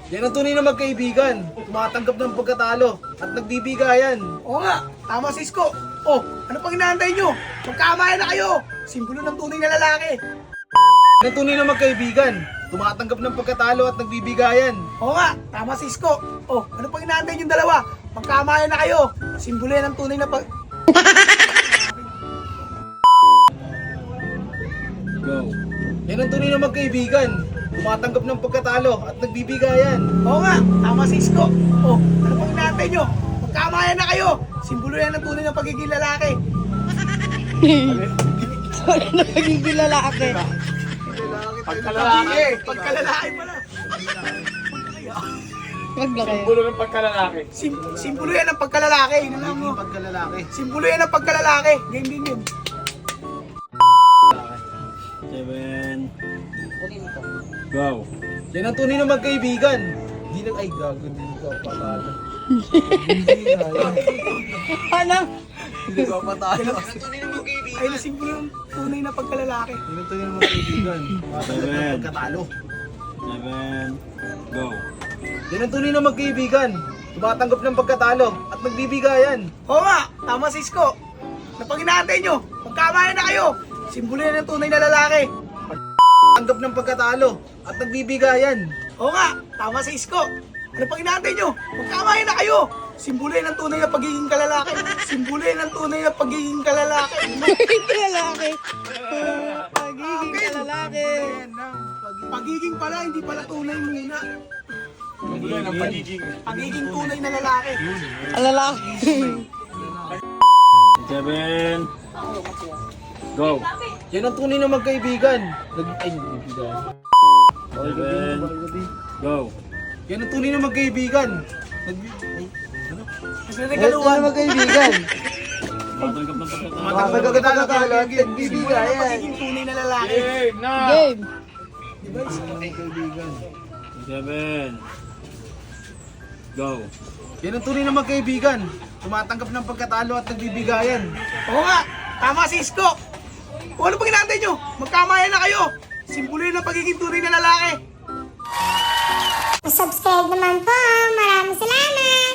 Yan ang tunay na magkaibigan. Tumatanggap ng pagkatalo at nagbibigayan. Oo nga, tama si Isko. Oh, ano pang inaantay nyo? Magkamayan na kayo. Simbolo ng tunay na lalaki. Yan ang tunay na magkaibigan. Tumatanggap ng pagkatalo at nagbibigayan. Oo nga, tama si Isko. Oh, ano pang inaantay nyo dalawa? Magkamayan na kayo. Simbolo yan ng tunay na Go. Yan ang tunay na magkaibigan. Tumatanggap ng pagkatalo at nagbibigayan. Oo nga, tama si Isko. Oh, ano pang inaantay nyo? Magkamayan na kayo. Simbolo yan ng tunay na pagiging lalaki. Sorry na pagiging lalaki. Pagkalalaki. Pagkalalaki pala. Wag na kayo. Simbolo ng pagkalalaki. Simbolo yan ng pagkalalaki. Yun lang mo. Pagkalalaki. Simbolo yan ng pagkalalaki. Game din yun. 7. Go. Yan ang tunay na magkaibigan. Di nag ay gago din ko patalo. Ano? Hindi ko patalo. Ay, na simbolo ng tunay na pagkalalaki. Yan ang tunay na magkaibigan. Tumatanggap ng pagkatalo. 7. Go. Yan ang tunay na magkaibigan. Tumatanggap ng pagkatalo at nagbibigayan. Oo nga, tama si Isko. Na pag inaantay nyo, magkamayan na kayo. Simbolo yan ng tunay na lalaki. Tanggap ng pagkatalo at nagbibigayan. Oo nga, tama si Isko. Ano pag inaantay nyo, magkamayan na kayo. Simbolo yan ng tunay na pagiging kalalaki. Simbolo yan ng tunay na pagiging kalalaki. Pagiging lalaki. Pagiging lalaki. Pagiging pala, hindi pala tunay muna. Simbolo ng pagiging. Pagiging tunay na lalaki. Lalaki. 7. Go. Yan ang tunay na magkaibigan. Nagbibigayan. 7. Go. Yan ang tunay na magkaibigan. Nagregaluhan. magkaibigan. Tumatanggap ng pagkatalo. Tumatanggap ng pagkatalo at Simbolo ng nagbibigayan. pagiging tunay na lalaki. Game na. Game. Diba? Magkaibigan. 7. Go. Yan ang tunay na magkaibigan. Tumatanggap ng pagkatalo at nagbibigayan. Oo nga, tama si Isko. O ano pang inaantay nyo? Magkamayan na kayo. Simbolo yun ng pagiging tunay na lalaki. Subscribe naman po. Maraming salamat.